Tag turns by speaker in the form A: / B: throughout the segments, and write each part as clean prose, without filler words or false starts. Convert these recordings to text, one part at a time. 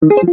A: Wiggle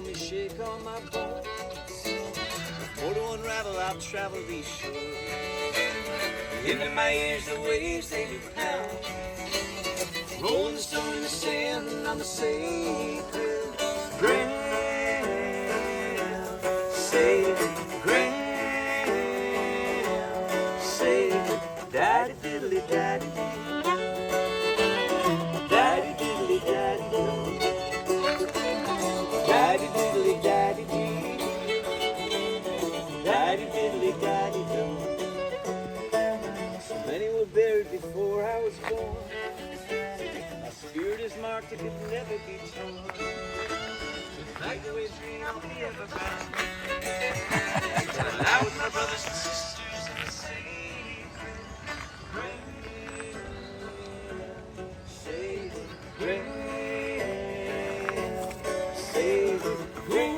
A: me, shake all my bones. More to unravel, I'll travel these shores. Into my ears, the waves they do pound. Rolling the stone in the sand on the sacred ground. Sacred ground. Sacred daddy diddly daddy. Daddy diddly daddy. Daddy diddly daddy dee. Daddy diddly daddy doo. So many were buried before I was born. My spirit is marked, it could never be torn. Like the way dream I'll be ever bound. To lie with my brothers and sisters in the sacred grave. Sacred grave.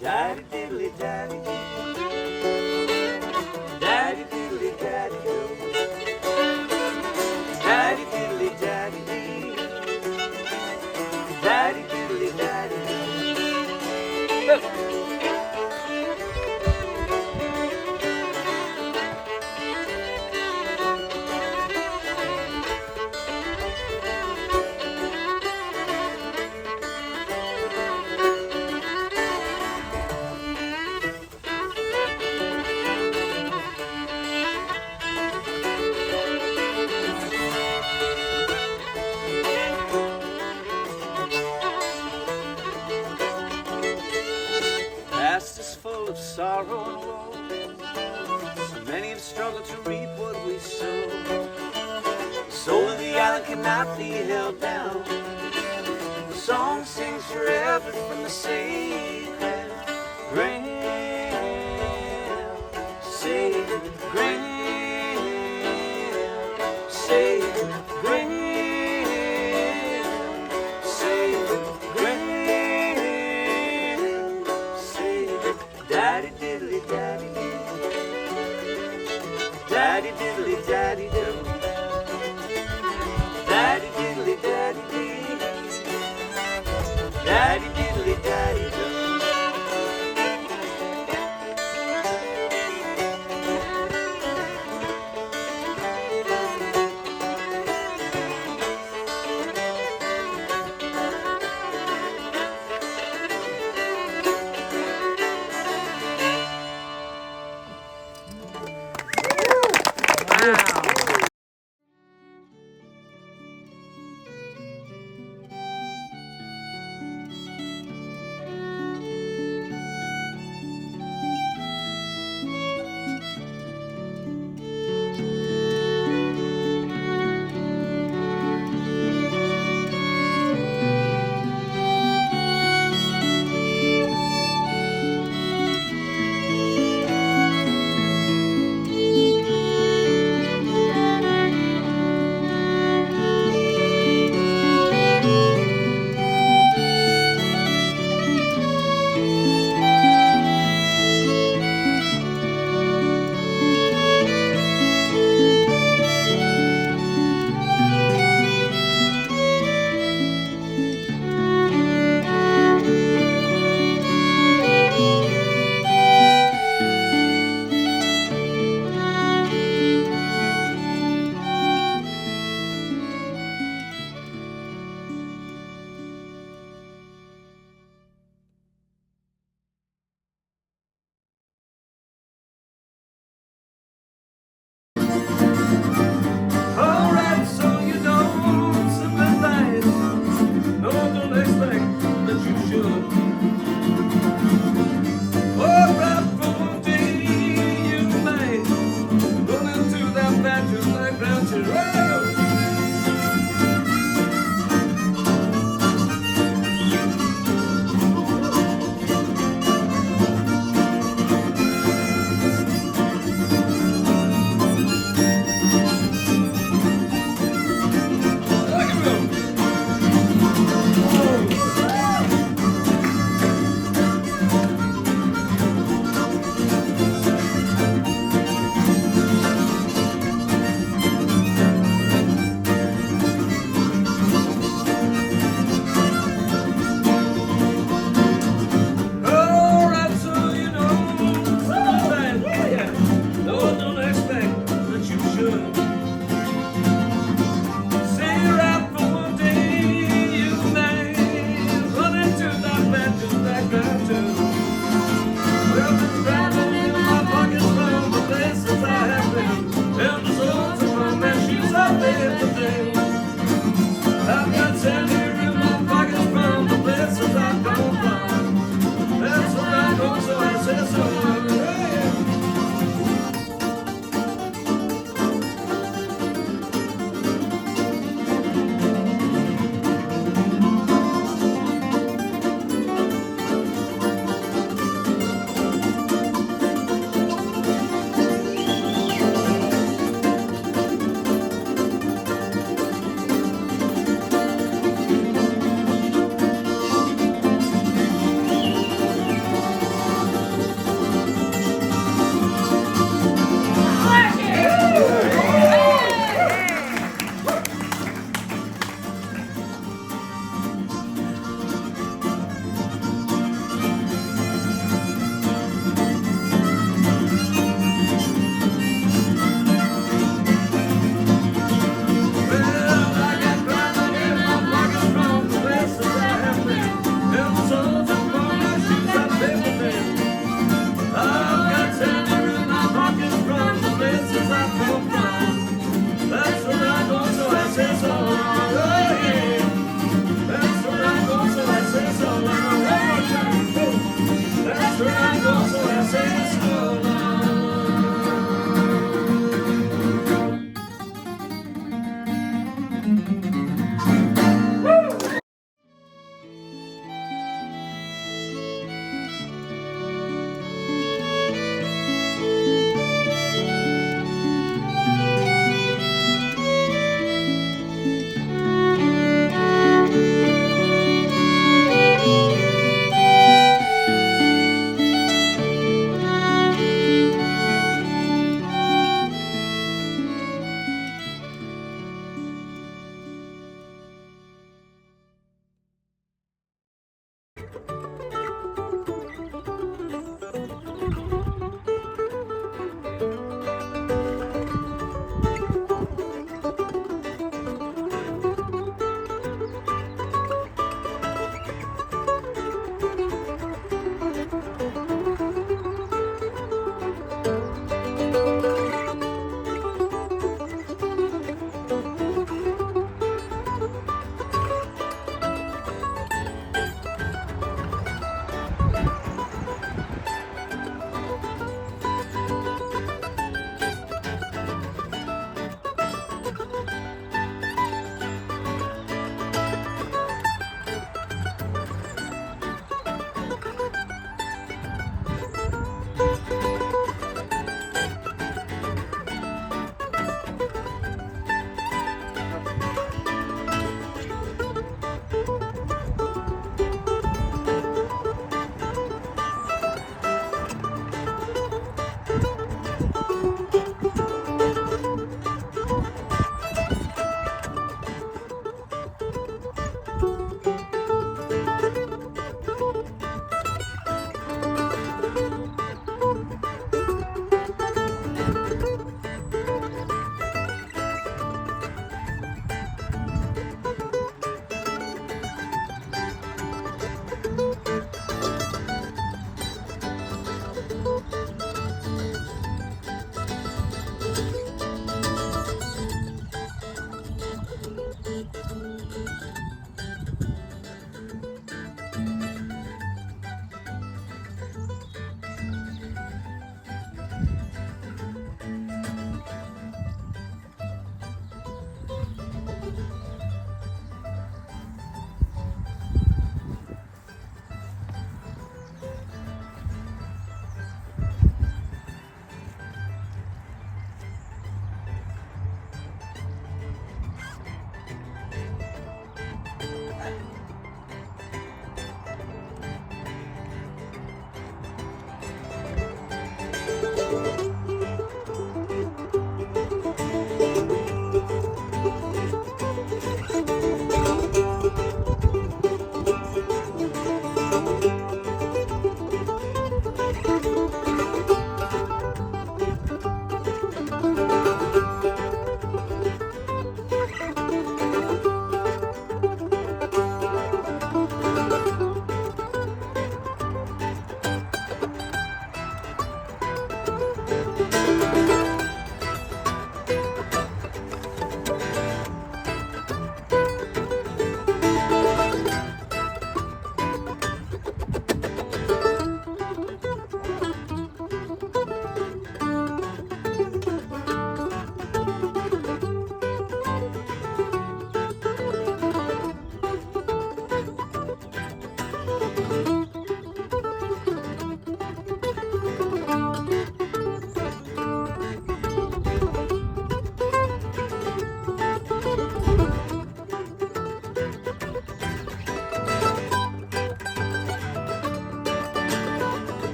A: Daddy diddly daddy, daddy diddly daddy, daddy diddly daddy, daddy diddly daddy. Past is full of sorrow and woe. So many have struggled to reap what we sow. The soul of the island cannot be held down. The song sings forever from the sacred ground. Sacred ground. Sacred ground. Daddy diddly daddy, daddy diddly daddy do, daddy diddly daddy dee, daddy diddly daddy do.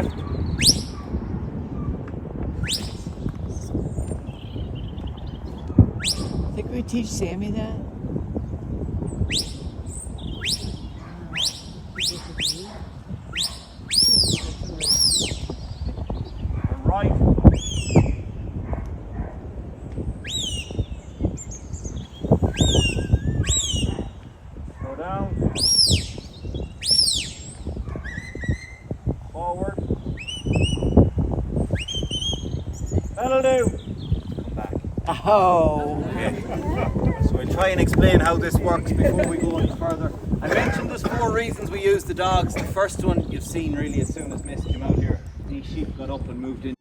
A: start.
B: I think we teach Sammy that.
A: Right. Go down. Forward. That'll do. Come back.
B: Oh.
A: Okay. So we'll try and explain how this works before we go any further. I mentioned there's 4 reasons we use the dogs. The first one you've seen really as soon as Miss came out here. These sheep got up and moved in.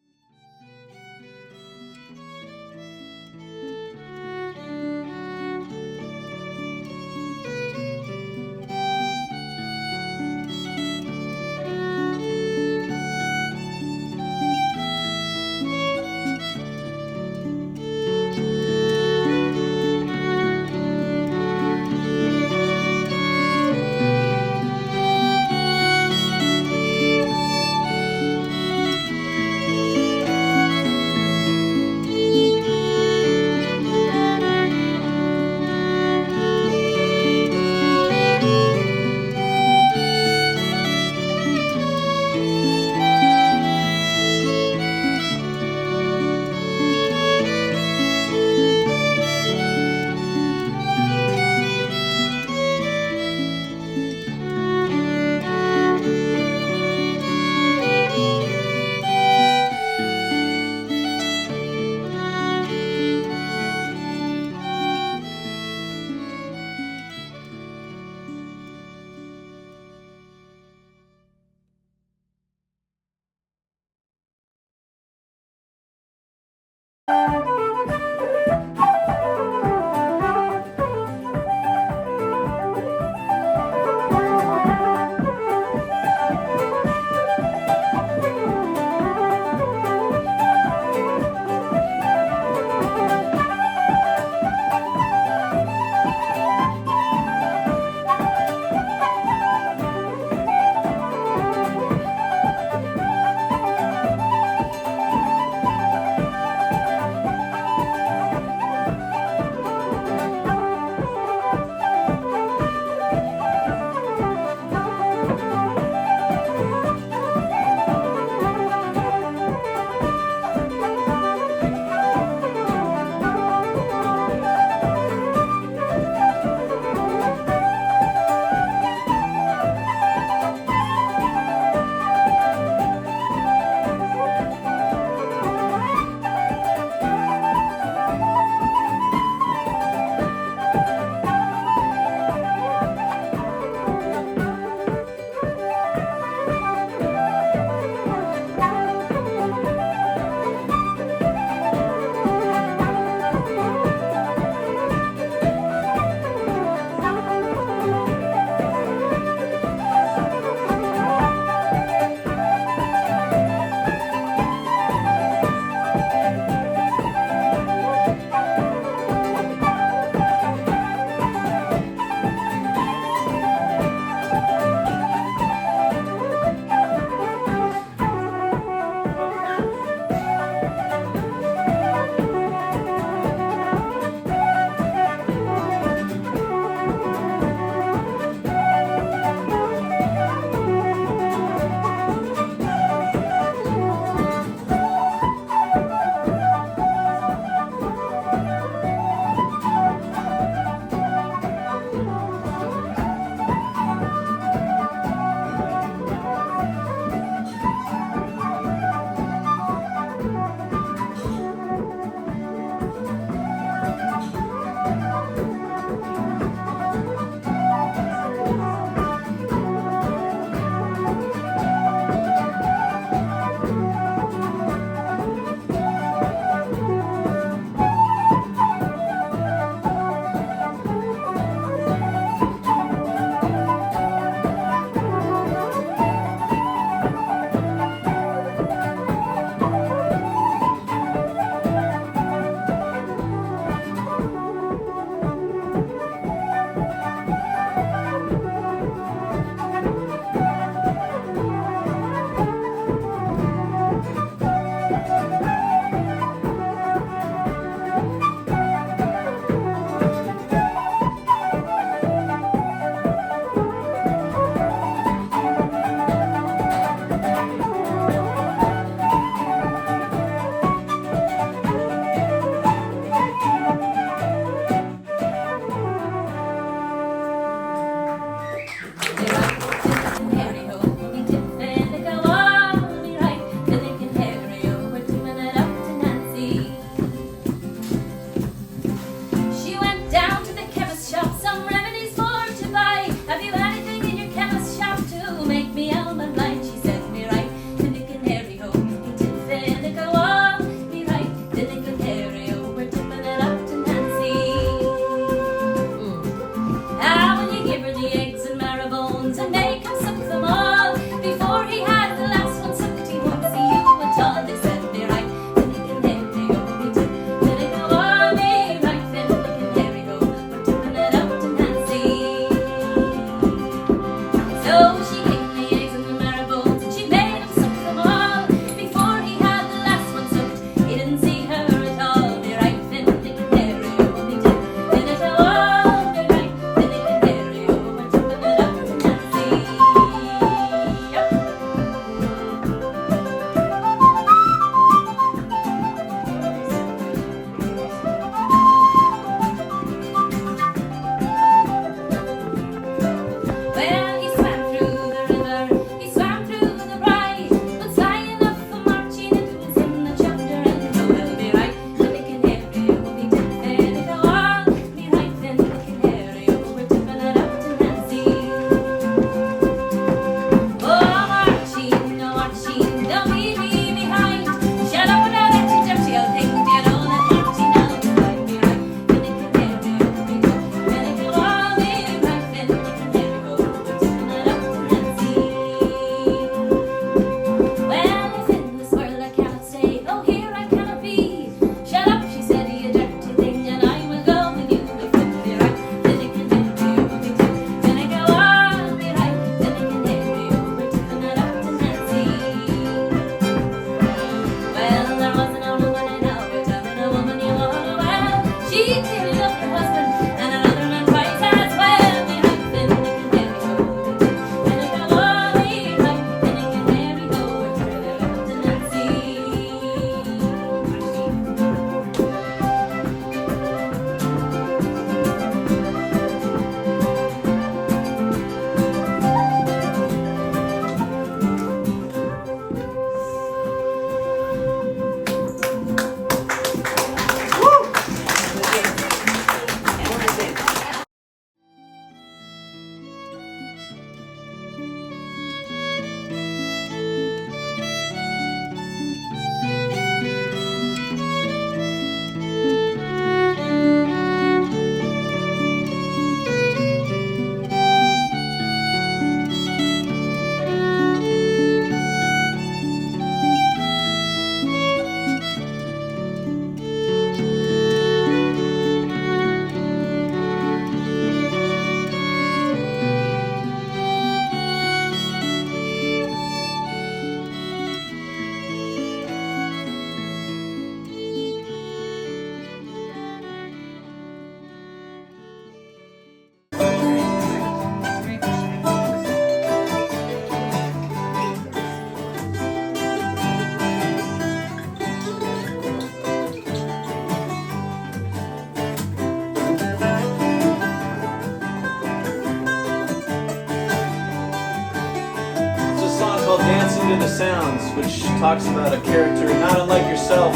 A: Dancing to the Sounds, which talks about a character not unlike yourself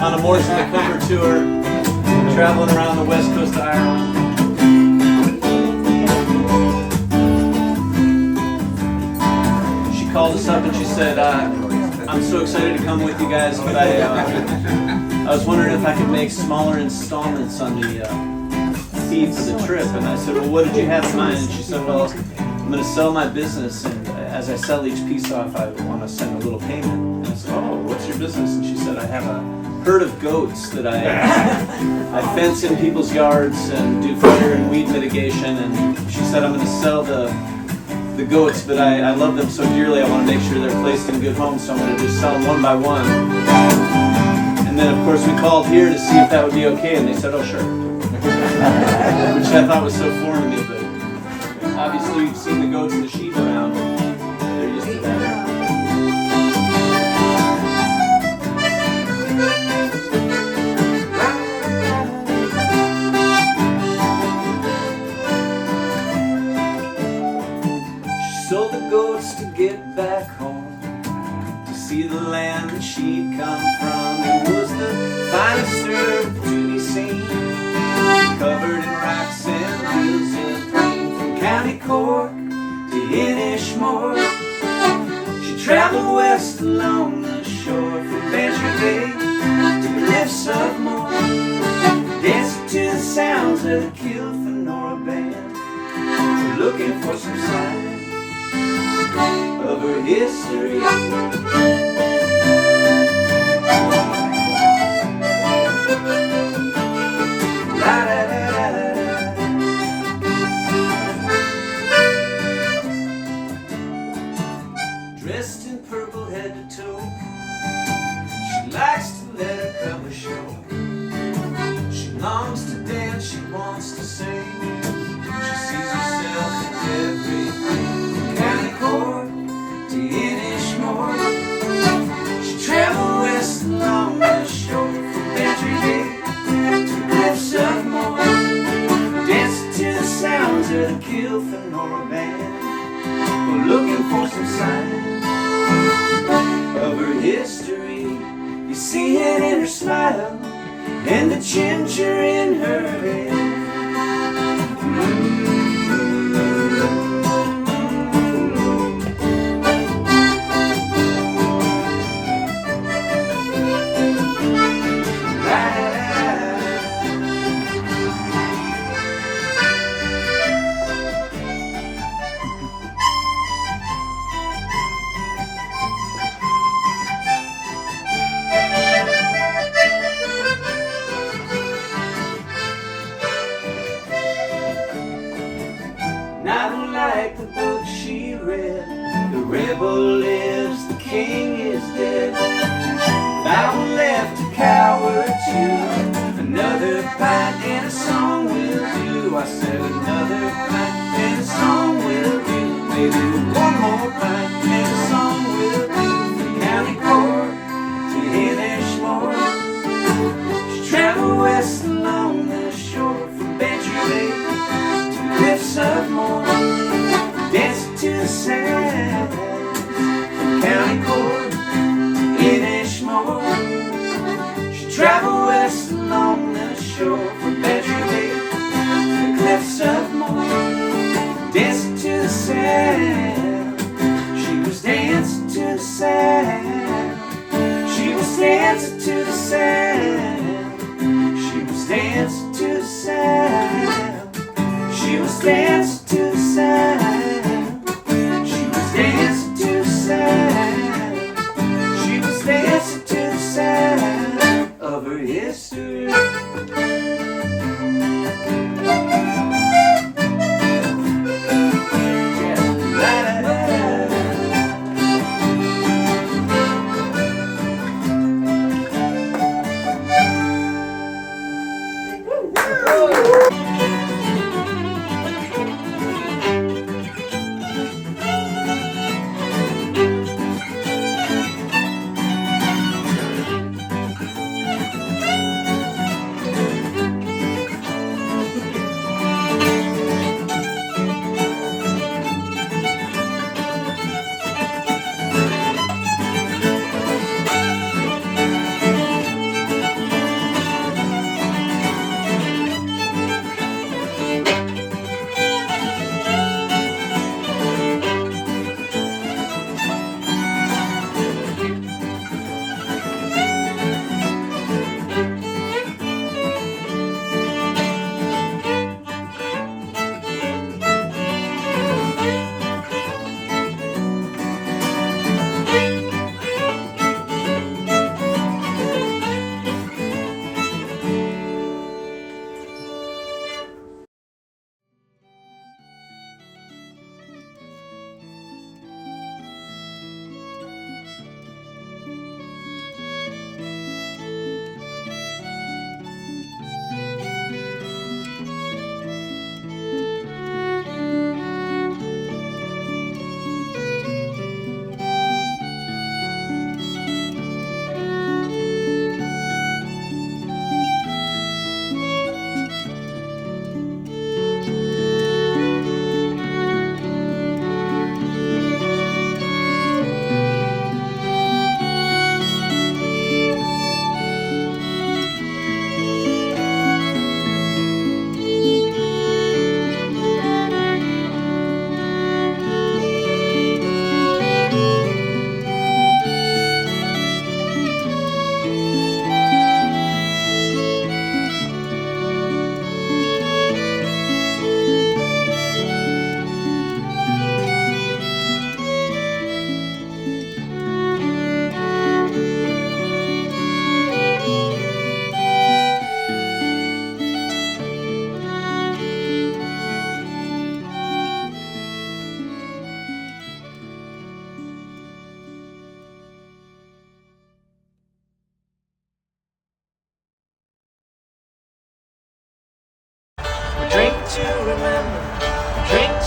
A: on a Moors McCumber tour, traveling around the west coast of Ireland. She called us up and she said, I'm so excited to come with you guys, but I was wondering if I could make smaller installments on the fee for the trip. And I said, well, what did you have in mind? And she said, well, I'm going to sell my business, and as I sell each piece off, I want to send a little payment. And I said, oh, what's your business? And she said, I have a herd of goats that I fence in people's yards and do fire and weed mitigation. And she said, I'm going to sell the goats, but I love them so dearly, I want to make sure they're placed in good homes, so I'm going to just sell them one by one. And then, of course, we called here to see if that would be okay, and they said, oh, sure. Which I thought was so foreign to me, but obviously you've seen the goats and the sheep around. They're used to that. She sold the goats to get back home, to see the land that she'd come from. It was the finest earth to be seen, covered in rocks and hills of green. From County Cork to Inishfree, she traveled west along the shore, from Bantry Bay to the cliffs of Moor, dancing to the sounds of the Kilfenora band, looking for some sign of her history. Dressed in purple head to toe, she likes to let her cover show. She longs to dance, she wants to sing, she sees herself in everything. From County Cork to Inishfree, she traveled west along the shore, from Bantry Bay to the cliffs of Moor, dancing to the sounds of the Kilfenora band, looking for some sign of her history. You see it in her smile and the ginger in her hair. Like the book she read, the rebel lives, the king is dead. Thou left a coward too, another pint and a song will do. I said another pint and a song will do. Maybe one more pint and a song will do. From County Cork to Inishfree, she traveled west along the shore, from Bantry Bay to the cliffs of Moor, dancing to the sound. From County Cork to Inishfree, she traveled west along the shore, from Bantry Bay to the cliffs of Moor, dancing to the sound. She was dancing to the sound. She was dancing to the sound. She was dancing to the sound. She was dancing to the sound. She was dancing to the sound. She was dancing to the sound of her history.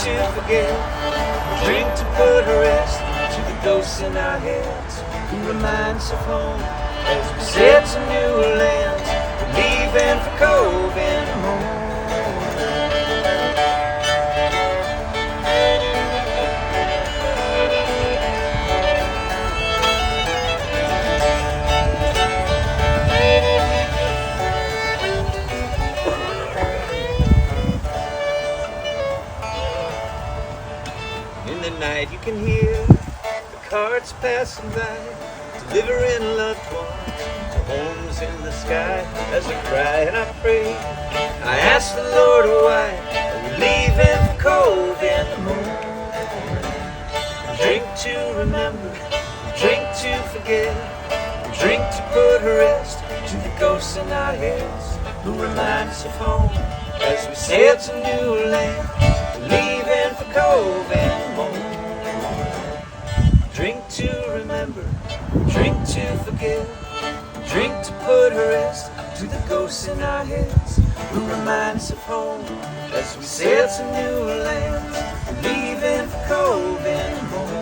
A: to forget, drink to put a rest to the ghosts in our heads who remind us of home as we sail to new lands. We're leaving for Cove in the morning. In the night you can hear the carts passing by, delivering loved ones to homes in the sky. As I cry and I pray, I ask the Lord why are we leaving for Cove in the morning. Drink to remember, drink to forget, drink to put a rest to the ghosts in our heads who remind us of home as we sail to new land. Leaving for Cove in the morning. Drink to remember, drink to forget, drink to put a rest to the ghosts in our heads who remind us of home as we sail to new lands. Leaving for Cove in the morning.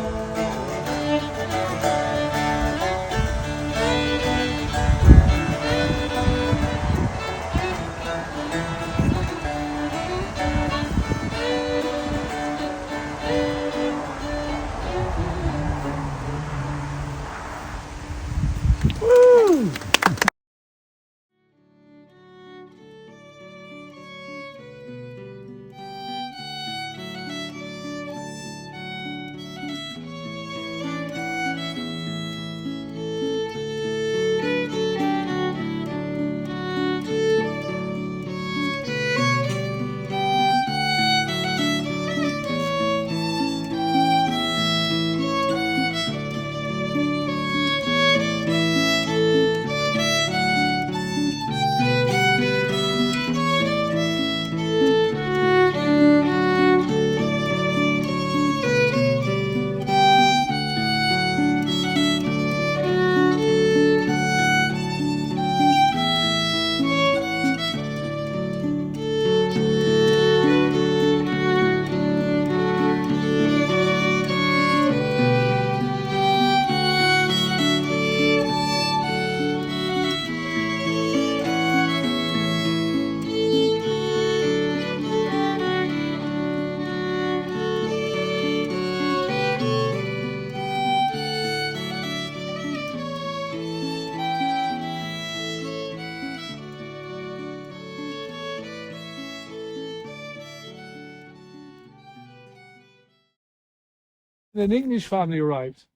C: An English family arrived.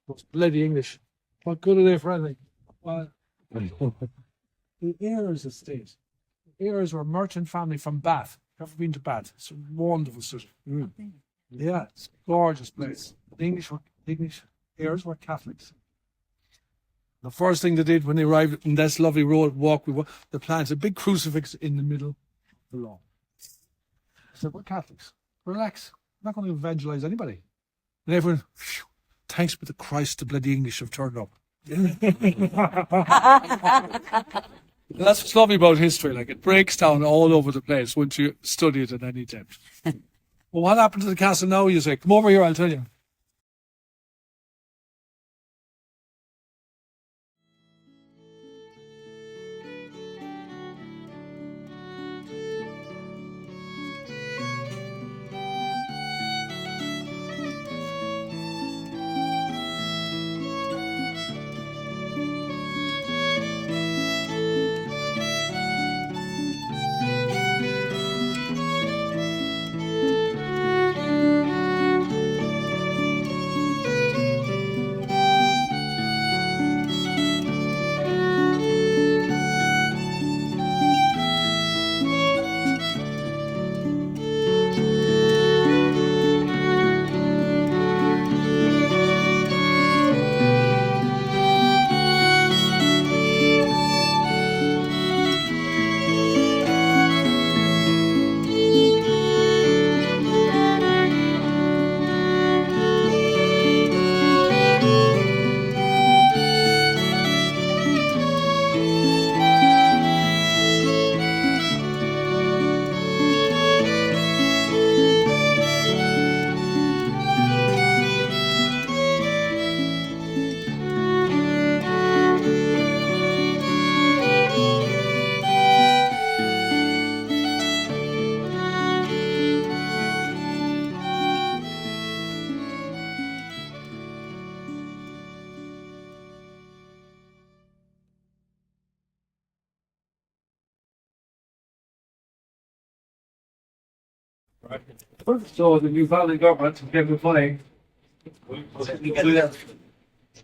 C: What's bloody English? What good are they for anything? Well, the Ayres estate. The Ayres were a merchant family from Bath. Ever been to Bath? It's a wonderful city. Yeah, it's a gorgeous place. The English Ayres were Catholics. The first thing they did when they arrived in this lovely road walk, they planted a big crucifix in the middle of the lawn. I said, we're Catholics. Relax. I'm not going to evangelize anybody. And everyone, phew, thanks be to Christ, the bloody English have turned up. That's what's lovely about history. Like, it breaks down all over the place once you study it at any depth. Well, what happened to the castle now, you say? Come over here, I'll tell you. So the Newfoundland government gave the money.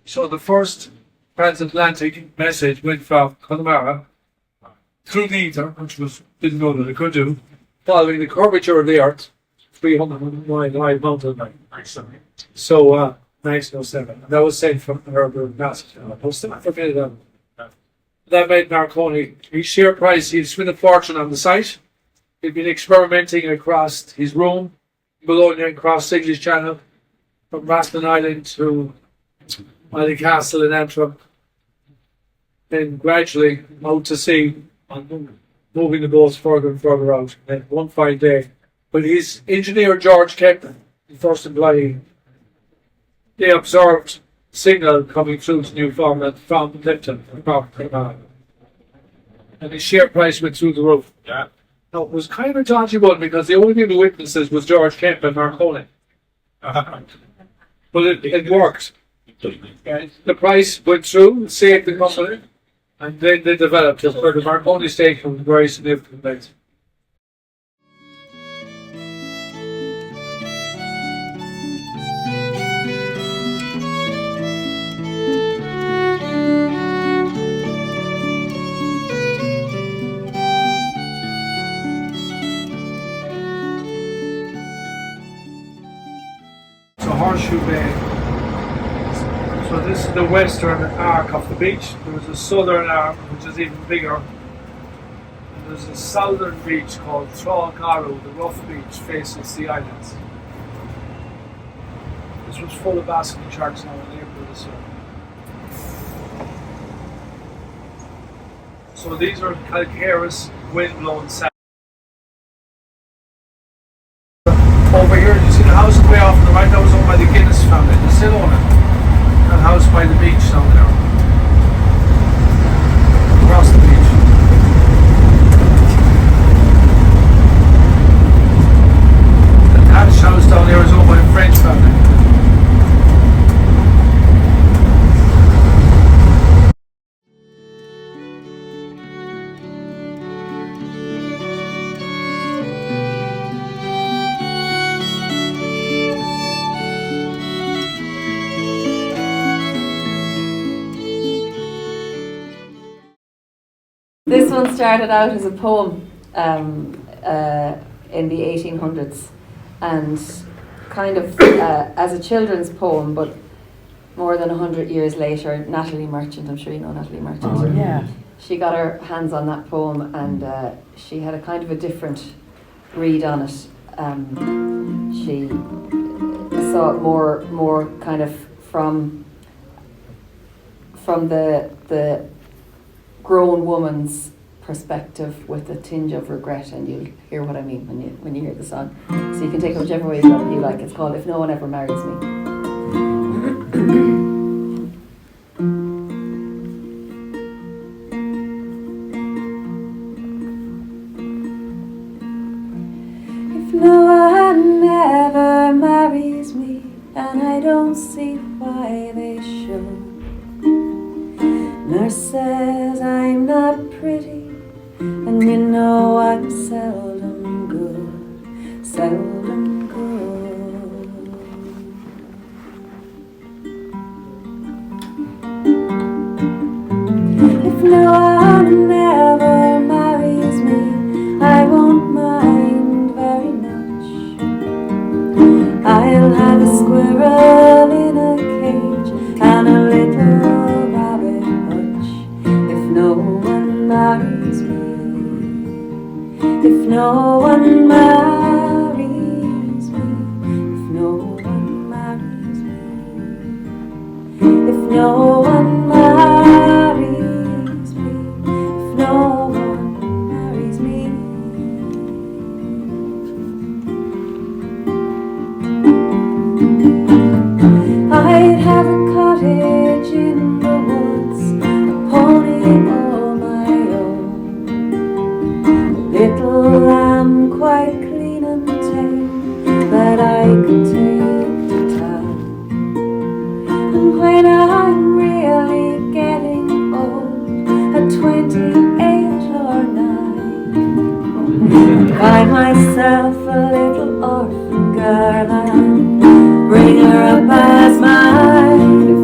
C: So the first transatlantic message went from Connemara through the ether, which was didn't know that it could do, following the curvature of the Earth, 309 mountain. So 1907. And that was sent from Herbert Message. That made Marconi his share price. He'd spent a fortune on the site. He'd been experimenting across his room, Bologna, across English Channel, from Rathbun Island to Island Castle in Antwerp, then gradually out to sea, moving the boats further and further out. And one fine day, when his engineer George Kemp, the first employee, they observed signal coming through to Newfoundland from Lipton, and his share price went through the roof.
D: Yeah.
C: Now, it was kind of a dodgy one because the only two witnesses was George Kemp and Marconi. But it worked. The price went through, saved the company, and then they developed it where the Marconi stake was very significant. Place. Horseshoe Bay. So this is the western arc of the beach. There's a southern arc which is even bigger. And there's a southern beach called Tralgaru, the rough beach faces the islands. This was full of basking sharks now in April this year. So these are calcareous wind-blown sand. Over here, you see the house way off on the right, that was owned by the Guinness family. They still own it. That house by the beach down there. Across the beach. The thatched house down there is owned by the French family.
E: This one started out as a poem in the 1800s and kind of as a children's poem, but more than 100 years later, Natalie Merchant, I'm sure you know Natalie Merchant.
B: Oh, yeah.
E: She got her hands on that poem and she had a kind of a different read on it. She saw it more kind of from the grown woman's perspective with a tinge of regret, and you'll hear what I mean when you hear the song. So you can take it whichever way you like. It's called If No One Ever Marries Me. If no one ever marries me, and I don't see why they should. Nurse says I'm not pretty, and you know I'm seldom good, seldom good. If no one ever marries me, I won't mind very much. I'll have a squirrel in a cage and a little rabbit hutch. If no one marries me, if no one marries me, if no one marries me, if no one marries me, if no one marries me. I'd have a cottage in the woods, a pony all my own, a little lamb quite clean and tame that I could take to town. And when I'm really getting old, at 28 or 9, buy myself a little garland, bring her up as mine.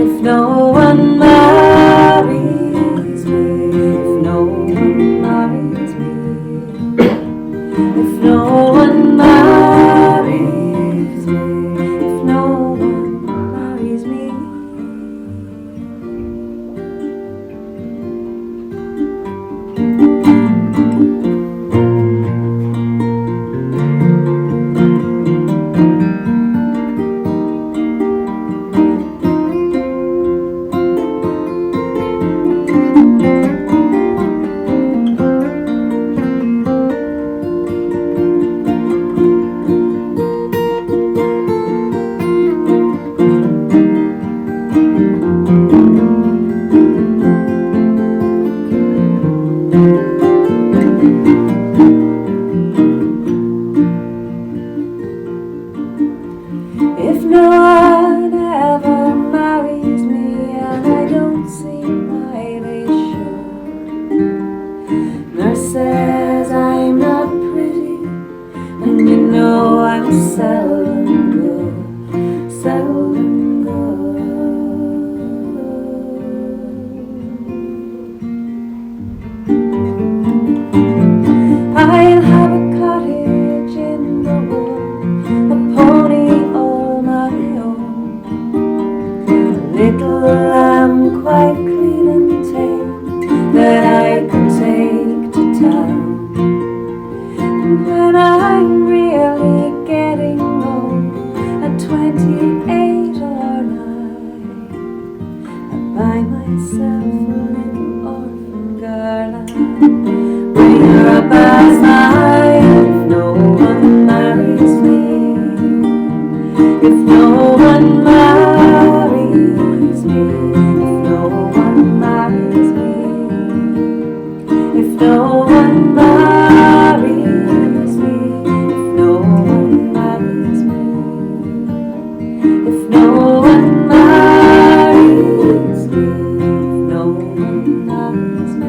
E: If no one marries me, if no one marries me, if no one marries me, if no one marries me, if no one marries me. If no one ever marries me, and I don't see why they should. Nurse says I'm not pretty, and you know I'm seldom good, seldom good. I'll have a cottage in the wood, a pony all my own, a little lamb quite clean and tame that I could take to town. And when I'm really getting old, at 28 or 9, I buy myself a little orphan garland, bring her up as mine. If no one marries me, if no one marries me, if no one marries me, if no one marries me, if no one marries me, if no one marries me,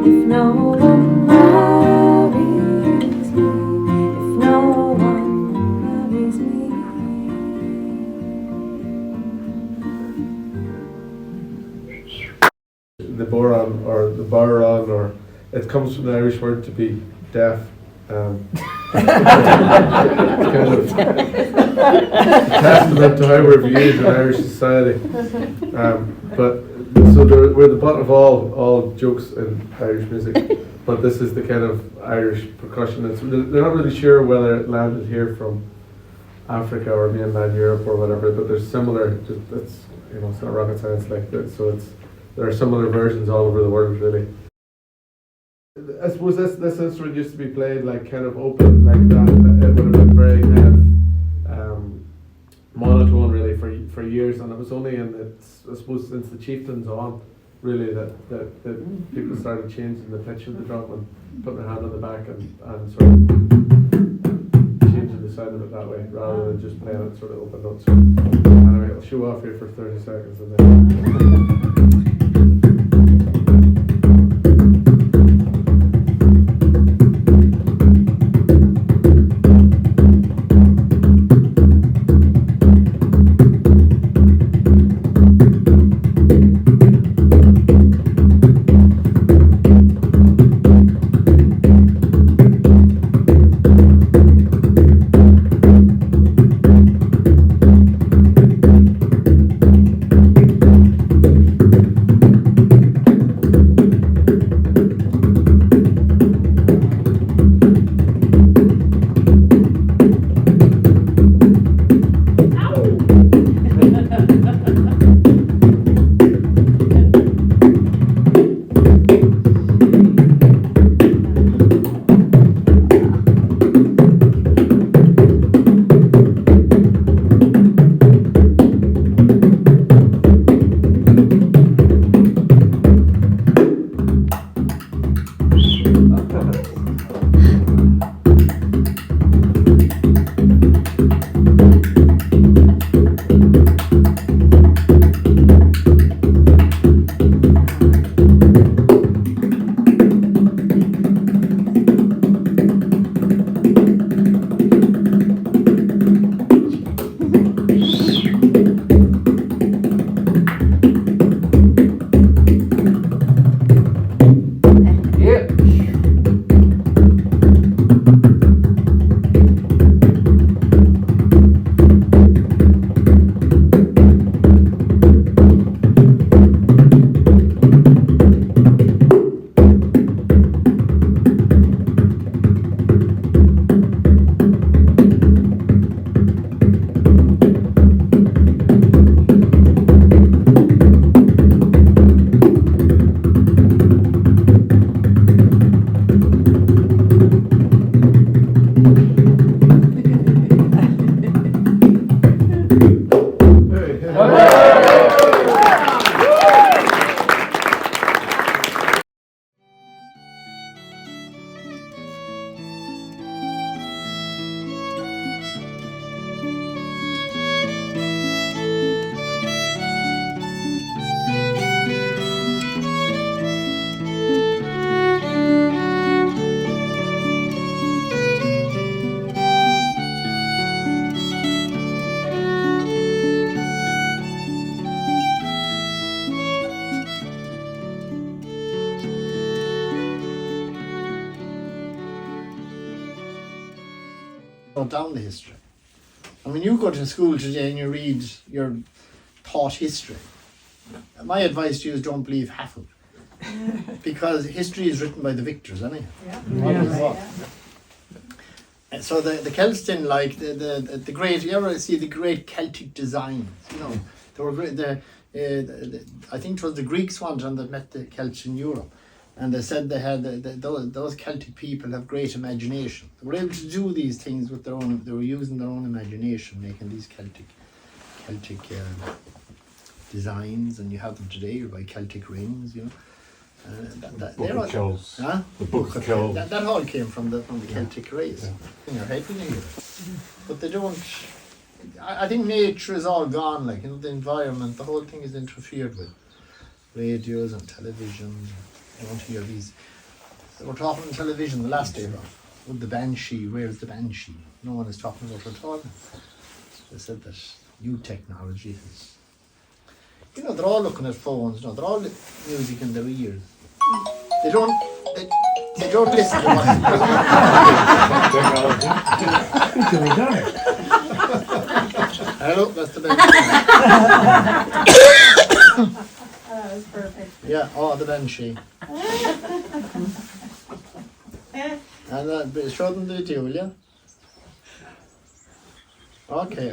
E: if no one marries me, if no one marries me, if no one marries me.
D: The boron or the baron, or it comes from the Irish word to be deaf. Kind of testament to how we're viewed in Irish society. But so we're the butt of all jokes in Irish music. But this is the kind of Irish percussion. They're not really sure whether it landed here from Africa or mainland Europe or whatever. But there's similar. It's it's not rocket science like that. So there are similar versions all over the world, really. I suppose this instrument used to be played like kind of open like that. It would have been very kind of monotone really for years, and it was only I suppose since the chieftains on really that people started changing the pitch of the drum and putting their hand on the back and sort of changing the sound of it that way rather than just playing it sort of open notes. Anyway, I'll show off here for 30 seconds and then.
F: down the history. And when you go to school today and you read, you're taught history, my advice to you is don't believe half of it. Because history is written by the victors, anyhow. And so the Celts didn't like the great, you ever see the great Celtic designs, you know, they were great, I think it was the Greeks one time that met the Celts in Europe. And they said they had those Celtic people have great imagination. They were able to do these things with their own. They were using their own imagination, making these Celtic designs, and you have them today. You buy Celtic rings, you know.
G: Book of Kells.
F: Huh?
G: The Book of Kells.
F: That all came from the Celtic race. In your head when you hear it. But they don't. I think nature is all gone. Like, you know, the environment, the whole thing is interfered with. Radios and television. You don't hear these. They were talking on television the last day, with the banshee. Where's the banshee? No one is talking about it at all. They said that new technology has. You know, they're all looking at phones. You know, they're all music in their ears. They don't listen to what. Hello, that's the banshee.
H: That was perfect.
F: Yeah, oh, the banshee. And show them the video, will you? Okay.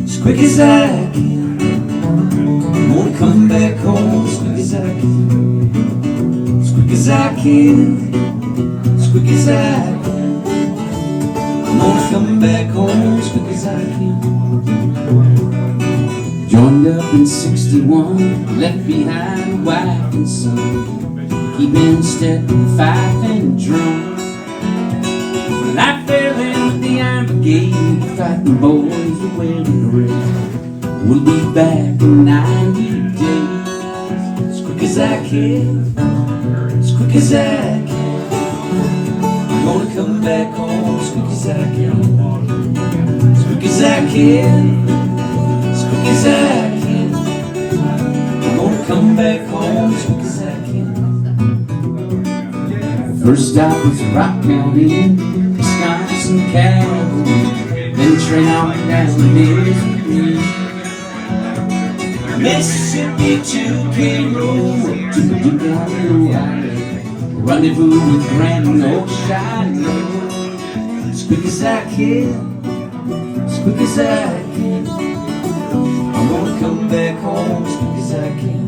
I: As quick as I can, I'm gonna come back home as quick as I can, as quick as I can, as quick as I can. I'm gonna come back home as quick as I can. Joined up in 61, left behind a wife and son, keeping step with fife and drum. When I fell in with the Iron Brigade, fighting boys were wearing red. We'll be back in 90 days. As quick as I can, as quick as I can. I'm gonna come back home as quick as I can, as quick as I can, as quick as I can. I'm gonna come back home as quick as I can. First stop was Rock County, Wisconsin, Calhoun, then train on down to Missouri, Mississippi to Cairo, to the Duke rendezvous with Grand Old Shiloh. As quick as I can, as quick as I can. I'm gonna come back home as quick as I can,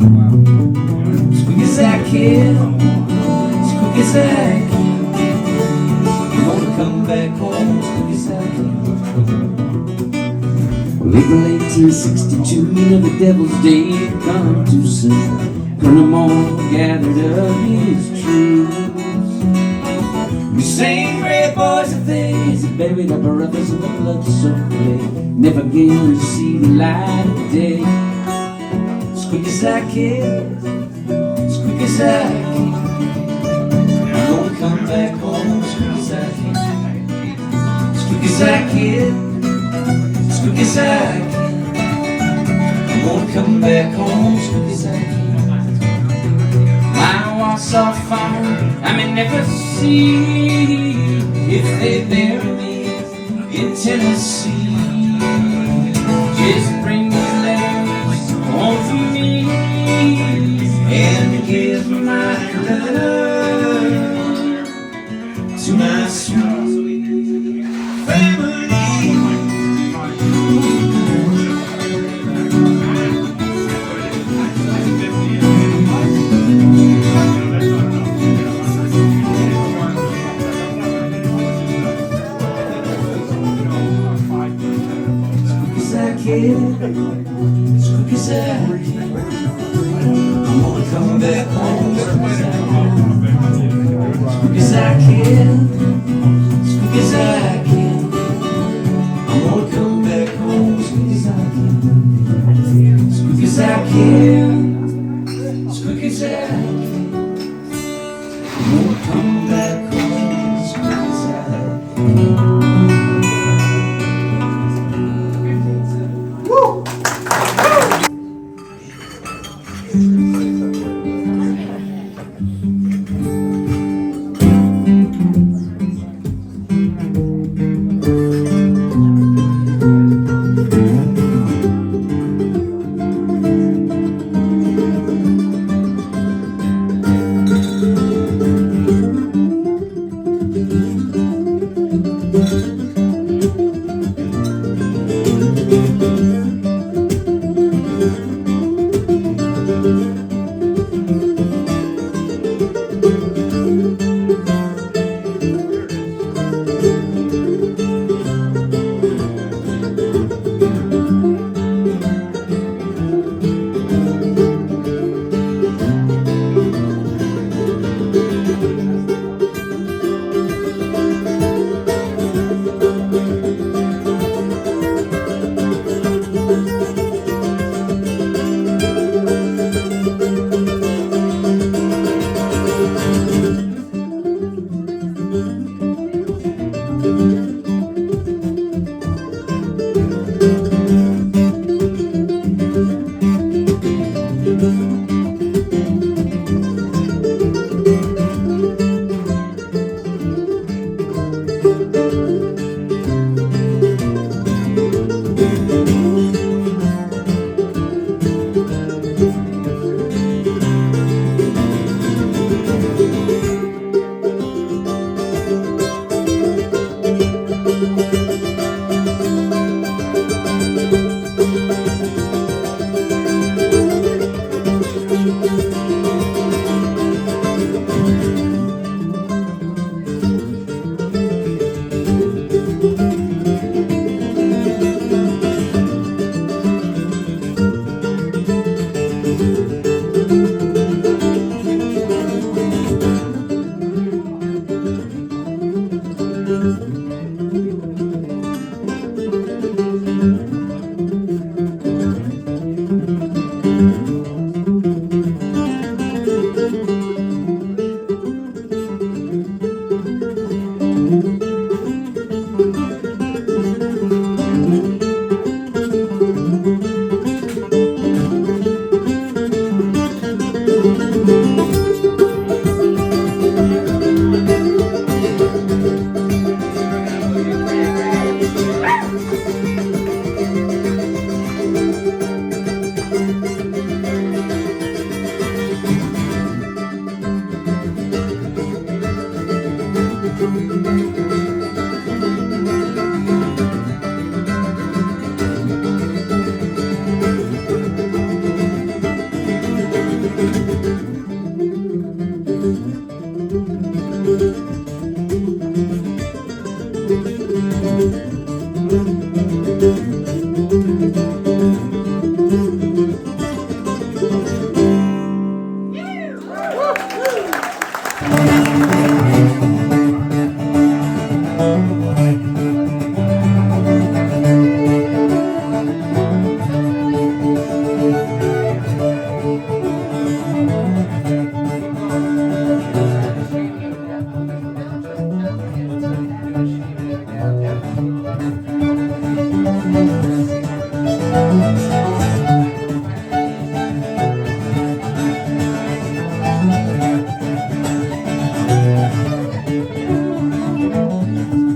I: as quick as I can, as quick as I can. I'm gonna come back home as quick as I can. Well, April 1862, you know the devil's day had come too soon. Colonel Moore gathered up his troops. We sang great boys of things and buried our brothers in the blood-soaked clay, never again to see the light of day. As quick as I can, as quick as I can. I'm gonna come back home as quick as I can, as quick as I can, as quick as I can. I'm gonna come back home as quick as I can. My walks are far, I may never see if they bury me in Tennessee. Just bring the letters home for me and give my love to my sweet family. As quick as I can, I'm gonna come back home as quick as I can, as quick as I can, as quick as I can. I'm gonna come back home as quick as I can. as I can, as quick as I can. Won't come back home as quick as I can.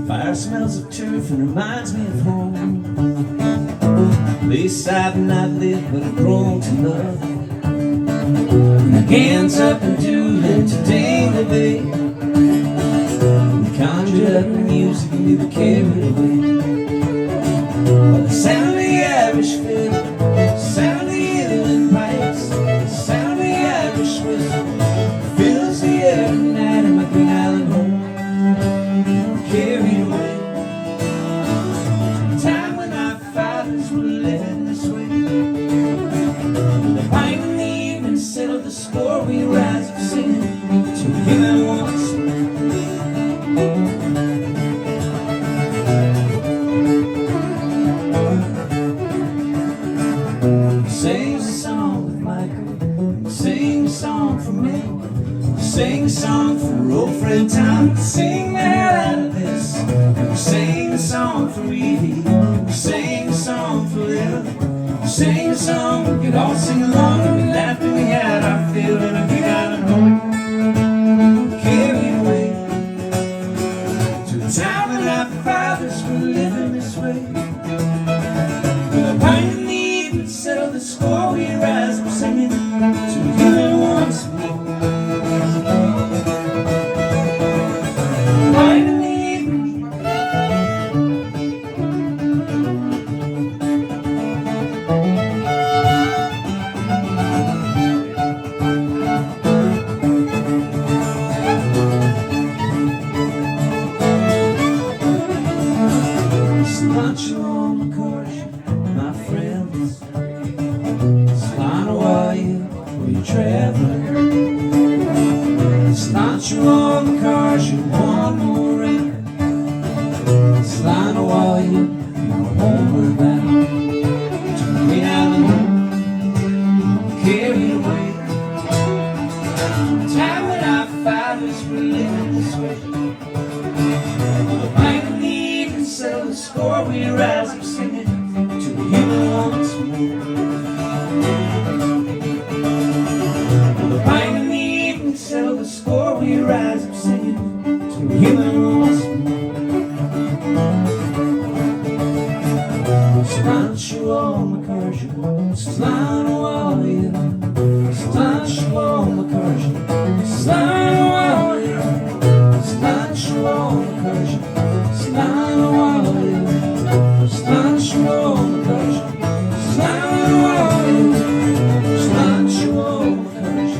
I: Fire smells of turf and reminds me of home. Place I've not lived but I've grown to love. Hands up and doing today the day. We conjured up music and we were carried away by the sound of the Irish fiddle, the sound of the Inland pipes, the sound of the Irish whistle fills the air tonight in my Green Island home. Carried away, time when our fathers were led this way. The pint in the evening settled the score. We rise up singing to him and once more. He sings a song with Michael. He sings a song for me. He sings a song for our old friend Tom. We sing the hell out of this. We sing a song for Edie. We sing a song for Lil. We sing a song, we could all sing along and we laughed and we had our fill and we got it home. Carried away to the time when our fathers were living this way. With a pint in the evening, settle the score, we rise up singing to hear once more. Pint in the evening. Cilantro on my courage, my friends. Cilantro, are you traveling? Cilantro on the cars, you want more air. Cilantro, are you homeward bound? To the island, carried away. Time when our fathers were living this way. Settle the score, we rise up singing to the human once more. With a pint in the evening, settle the score, we rise up singing to the human once more. Cilantro on my cursion, cilantro all you. Cilantro on my cursion, cilantro all you. Cilantro on my cursion, cilantro all you. Cilantro on my cursion, cilantro all you. Cilantro on my cursion,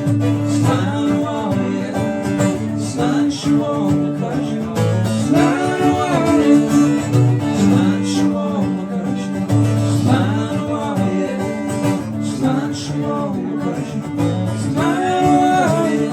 I: cilantro all you. Cilantro on my cursion, cilantro all you. Cilantro on my cursion, cilantro all you. Cilantro on my cursion, cilantro all you.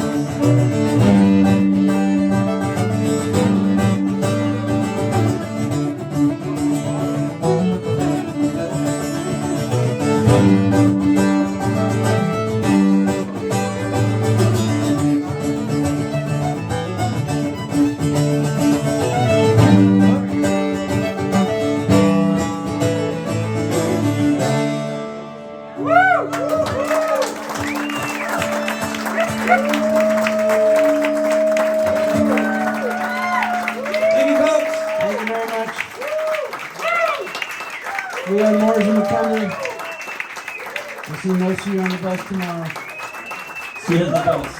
C: Thank you, folks. Thank you very much. We are Moors McCumber. We'll see most of you on the bus tomorrow.
I: See you at the bus.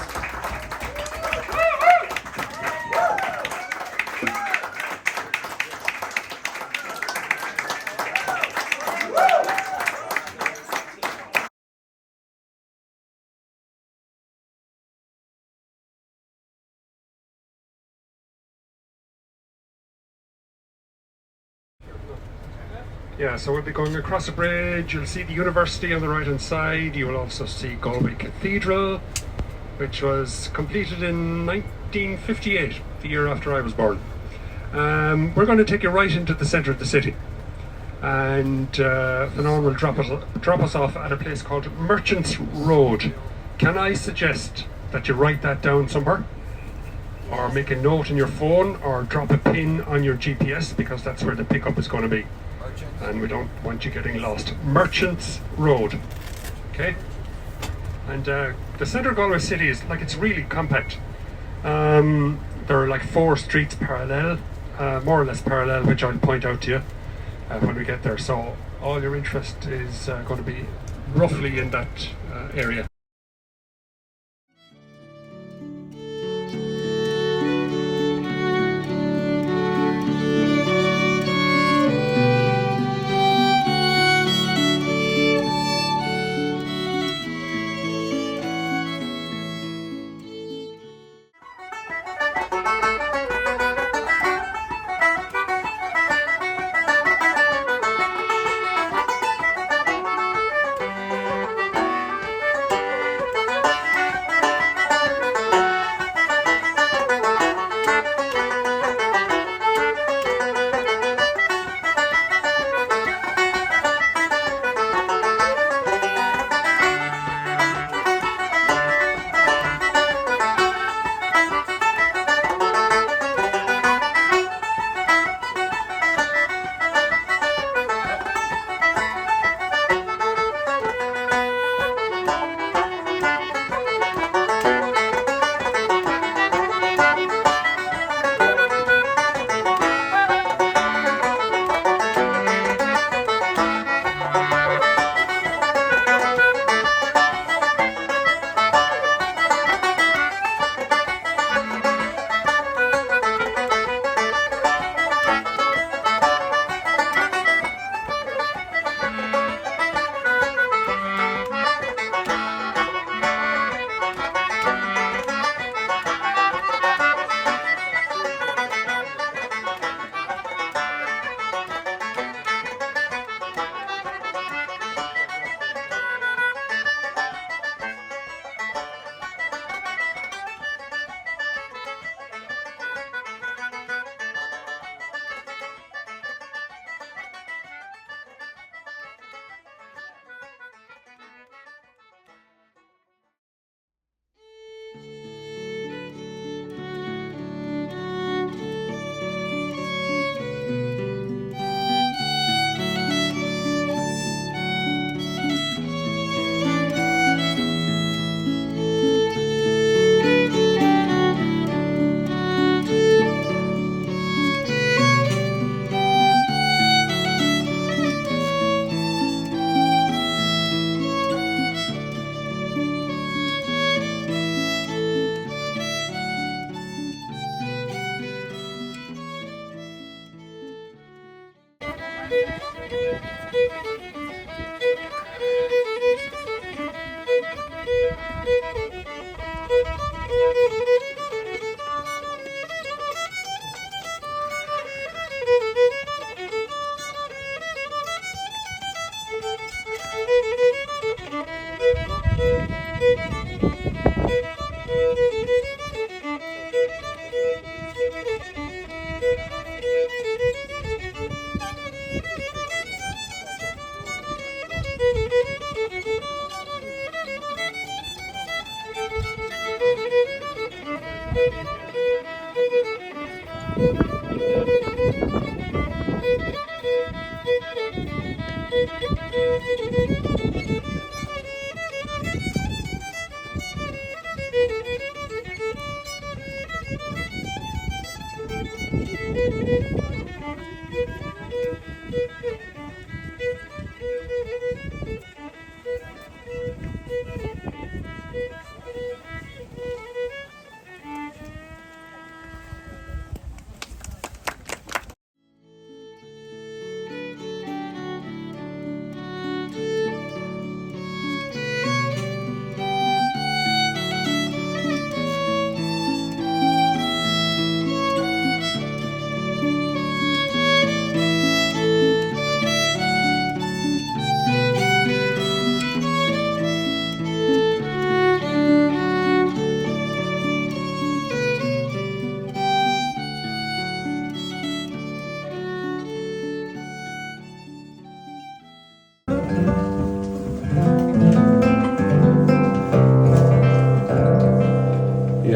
J: Yeah, so we'll be going across a bridge. You'll see the university on the right hand side. You will also see Galway Cathedral, which was completed in 1958, the year after I was born. We're going to take you right into the centre of the city, and Fanon will drop us off at a place called Merchants Road. Can I suggest that you write that down somewhere, or make a note in your phone, or drop a pin on your GPS, because that's where the pickup is going to be, and we don't want you getting lost. Merchants Road, okay? And the centre of Galway City is like, it's really compact. There are like 4 streets parallel, more or less parallel, which I'll point out to you when we get there. So all your interest is going to be roughly in that area.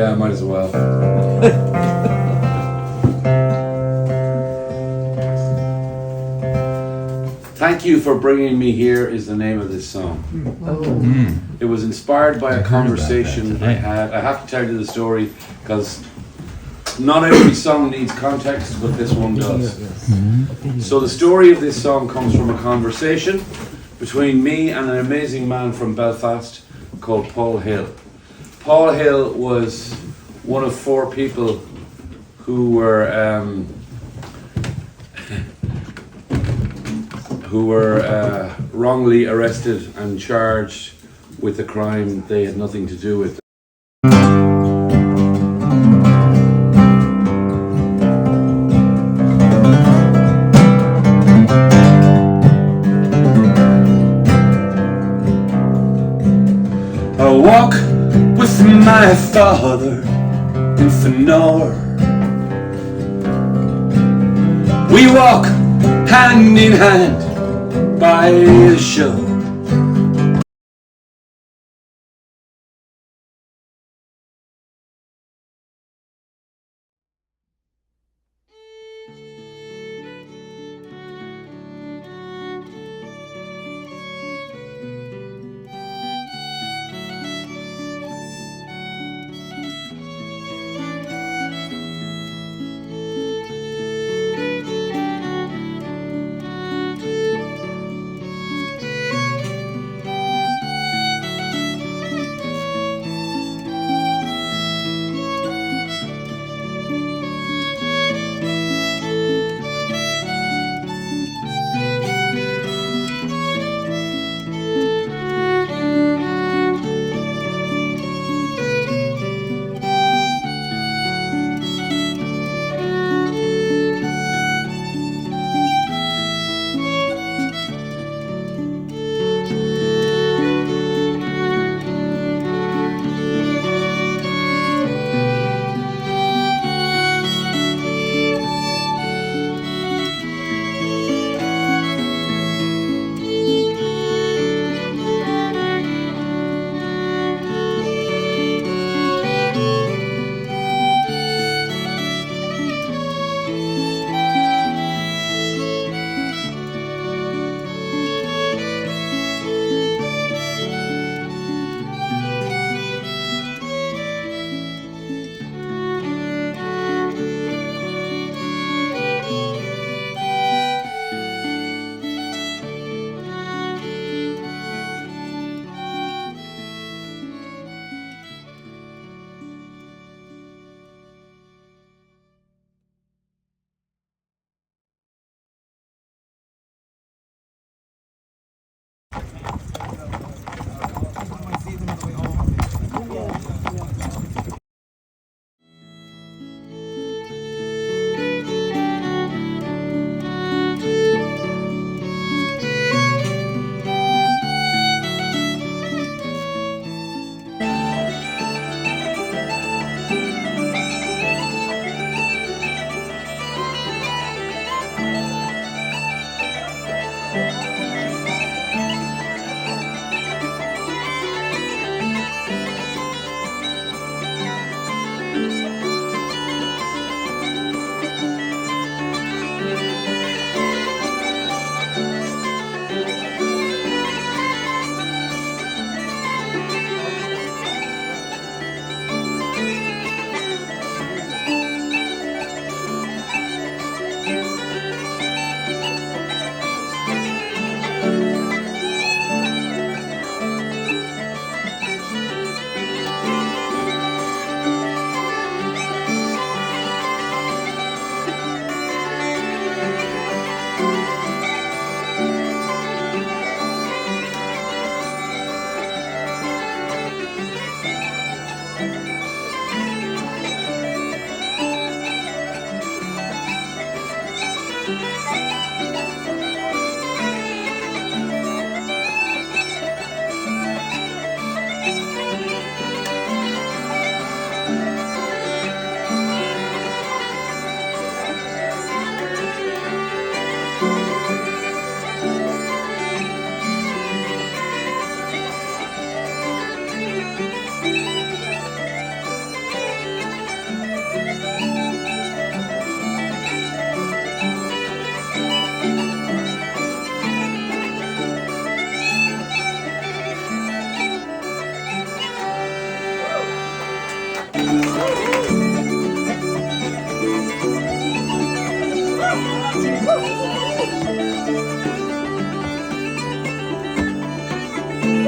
I: Yeah, might as well. Thank You for Bringing Me Here is the name of this song. It was inspired by a conversation I had. I have to tell you the story because not every song needs context, but this one does. So the story of this song comes from a conversation between me and an amazing man from Belfast called Paul Hill. Paul Hill was one of 4 people who were wrongly arrested and charged with a crime they had nothing to do with. I walk with my father in Fenor. We walk hand in hand by the shore.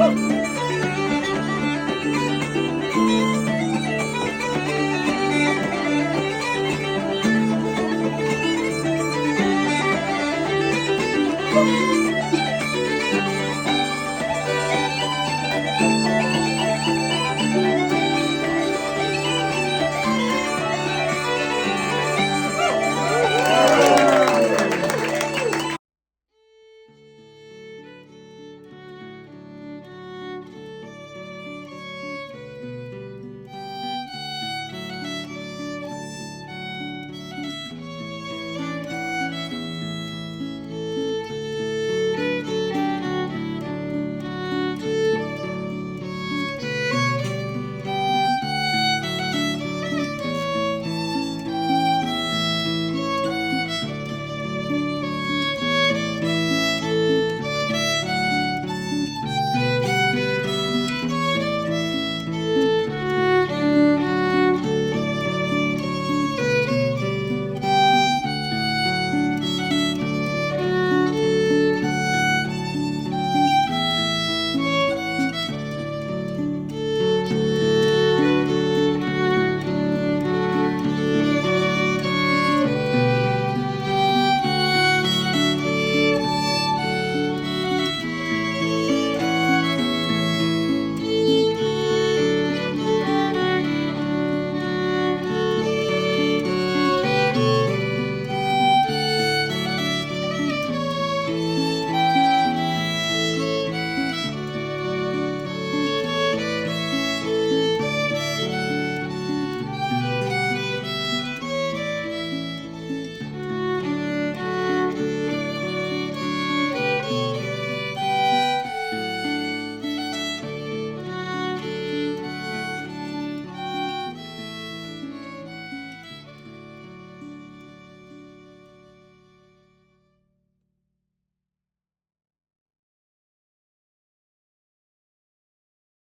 A: Look!